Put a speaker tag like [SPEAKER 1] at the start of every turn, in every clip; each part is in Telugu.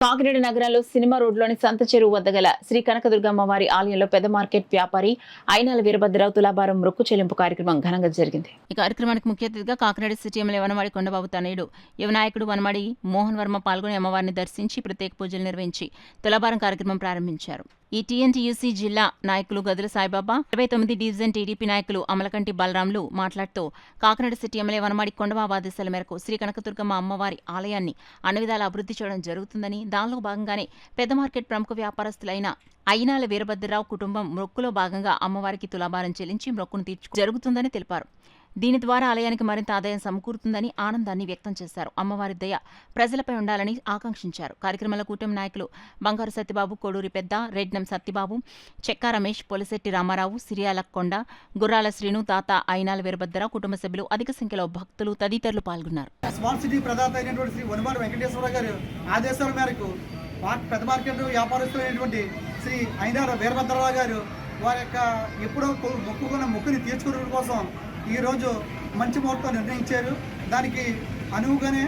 [SPEAKER 1] కాకినాడ నగరంలో సినిమా రోడ్లోని సంత చెరువు వద్ద గల శ్రీ కనకదుర్గమ్మవారి ఆలయంలో పెద్ద మార్కెట్ వ్యాపారి అయినాల వీరభద్రరావు తులాభారం మొక్కు చెల్లింపు కార్యక్రమం ఘనంగా జరిగింది. ఈ కార్యక్రమానికి ముఖ్య అతిథిగా కాకినాడ సిటీ ఎమ్మెల్యే వనమాడి కొండబాబు తనయుడు యువనాయకుడు వనమాడి మోహన్ వర్మ పాల్గొని అమ్మవారిని దర్శించి ప్రత్యేక పూజలు నిర్వహించి తులాభారం కార్యక్రమం ప్రారంభించారు. ఈ టీఎన్టీయూసీ జిల్లా నాయకులు గదుల సాయిబాబా, 29 డివిజన్ టీడీపీ నాయకులు అమలకంటి బలరాంలు మాట్లాడుతూ కాకినాడ సిటీ ఎమ్మెల్యే వనమాడి కొండబాబు ఆదేశాల మేరకు శ్రీ కనకదుర్గమ్మ అమ్మవారి ఆలయాన్ని అన్ని విధాలా అభివృద్ధి చేయడం జరుగుతుందని, దానిలో భాగంగానే పెద్ద మార్కెట్ ప్రముఖ వ్యాపారస్తులైన అయినాల వీరభద్రరావు కుటుంబం మొక్కులో భాగంగా అమ్మవారికి తులాభారం చెల్లించి మొక్కును జరుగుతుందని తెలిపారు. దీని ద్వారా ఆలయానికి మరింత ఆదాయం సమకూరుతుందని ఆనందాన్ని వ్యక్తం చేశారు. అమ్మవారి దయ ప్రజలపై ఉండాలని ఆకాంక్షించారు. కార్యక్రమంలో కూటమి నాయకులు బంగారు సత్యబాబు, కోడూరి పెద్ద, రెడ్నం సత్యబాబు, చెక్కా రమేష్, పొలిశెట్టి రామారావు, సిరియాల కొండ, గుర్రాల శ్రీను, తాత అయినాల వీరభద్రరావు కుటుంబ సభ్యులు, అధిక సంఖ్యలో భక్తులు తదితరులు పాల్గొన్నారు.
[SPEAKER 2] స్మార్ట్ సిటీ ప్రదాత అయినటువంటి శ్రీ వనమాడి వెంకటేశ్వర గారి ఆదేశాల మేరకు పెద్ద మార్కెట్ వ్యాపారస్తులైనటువంటి శ్రీ అయినాల వీరభద్రరావు గారు వారి యొక్క ఎప్పుడో మొక్కుకున్న మొక్కుని తీర్చుకోవడం కోసం ఈరోజు మంచి ముహూర్తం నిర్ణయించారు. దానికి అనువుగానే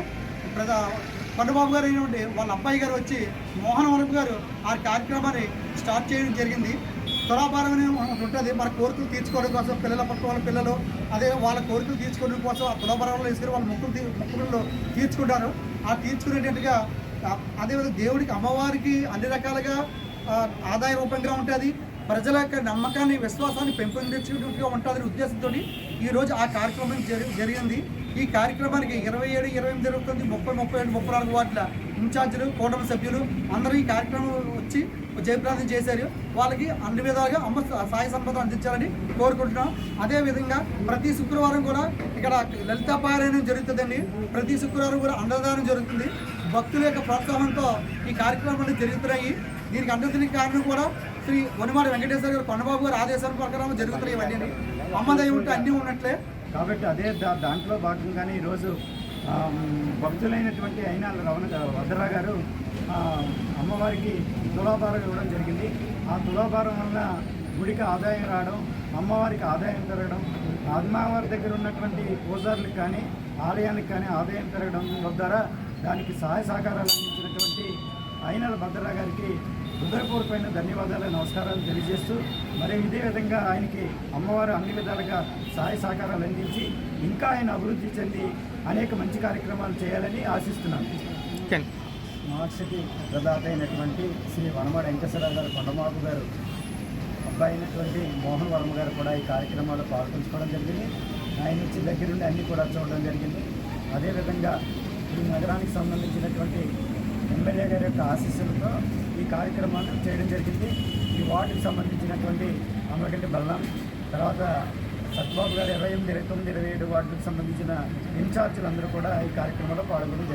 [SPEAKER 2] కొండబాబు గారు అయినటువంటి వాళ్ళ అబ్బాయి గారు వచ్చి మోహన్ వర్మ గారు ఆ కార్యక్రమాన్ని స్టార్ట్ చేయడం జరిగింది. తులాభారం అనేది ఉంటుంది, మన కోరికలు తీర్చుకోవడం కోసం పిల్లల పట్ల వాళ్ళ పిల్లలు అదే వాళ్ళ కోరికలు తీర్చుకోవడం కోసం ఆ తులాభారంలో వేసుకుని వాళ్ళ మొక్కులు తీర్చుకుంటారు. ఆ తీర్చుకునేటట్టుగా అదేవిధంగా దేవుడికి అమ్మవారికి అన్ని రకాలుగా ఆదాయ రూపంగా ఉంటుంది. ప్రజల యొక్క నమ్మకాన్ని విశ్వాసాన్ని పెంపొందించేటట్టుగా ఉంటుందనే ఉద్దేశంతో ఈరోజు ఆ కార్యక్రమం జరిగింది. ఈ కార్యక్రమానికి 27, 28, 29, 30, 37, 34 వార్డుల ఇన్ఛార్జీలు, కూటమి సభ్యులు అందరూ ఈ కార్యక్రమం వచ్చి జయప్రదం చేశారు. వాళ్ళకి అన్ని విధాలుగా అమ్మ సాయ సంపద అందించాలని కోరుకుంటున్నాం. అదేవిధంగా ప్రతి శుక్రవారం కూడా ఇక్కడ లలితాపారాయణం జరుగుతుందండి. ప్రతి శుక్రవారం కూడా అన్నదానం జరుగుతుంది. భక్తుల యొక్క ప్రోత్సాహంతో ఈ కార్యక్రమాలు జరుగుతున్నాయి. దీనికి అందరికి కారణం కూడా శ్రీ వనమాడి వెంకటేశ్వర గారు, కొండబాబు గారు ఆదేశాల ప్రకారం జరుగుతున్నాయి. ఇవన్నీ అమ్మదయ ఉంటే అన్నీ ఉన్నట్లే
[SPEAKER 3] కాబట్టి అదే దాంట్లో భాగంగానే ఈరోజు భక్తులైనటువంటి అయినాల భద్రరావు గారు అమ్మవారికి తులాభారం ఇవ్వడం జరిగింది. ఆ తులాభారం వల్ల గుడికి ఆదాయం రావడం, అమ్మవారికి ఆదాయం పెరగడం, అమ్మవారి దగ్గర ఉన్నటువంటి పూజారులకు కానీ ఆలయానికి కానీ ఆదాయం పెరగడం ద్వారా దానికి సహాయ సహకారాలు అందించినటువంటి అయినాల భద్రరావు గారికి హృదయపూర్వకమైన ధన్యవాదాలు, నమస్కారాలు తెలియజేస్తూ మరి ఇదే విధంగా ఆయనకి అమ్మవారు అన్ని విధాలుగా సహాయ సహకారాలు అందించి ఇంకా ఆయన అభివృద్ధి చెంది అనేక మంచి కార్యక్రమాలు చేయాలని ఆశిస్తున్నాను. స్మార్ట్ సిటీ ప్రదాత అయినటువంటి శ్రీ వనమాడి వెంకటేశ్వరరావు గారు, కొండబాబు గారు అబ్బాయి అయినటువంటి మోహన్ వర్మ గారు కూడా ఈ కార్యక్రమాల్లో పాల్గొంచుకోవడం జరిగింది. ఆయన నుంచి దగ్గరుండి అన్నీ కూడా చూడడం జరిగింది. అదేవిధంగా ఈ నగరానికి సంబంధించినటువంటి ఎమ్మెల్యే గారి యొక్క ఆశీస్సులతో ఈ కార్యక్రమాన్ని చేయడం జరిగింది. ఈ వార్డుకి సంబంధించినటువంటి అమలకంటి బలరాం, తర్వాత సత్బాబు గారు 28, 29, 27 వార్డులకు సంబంధించిన ఇన్ఛార్జీలు అందరూ కూడా ఈ కార్యక్రమంలో పాల్గొనడం జరిగింది.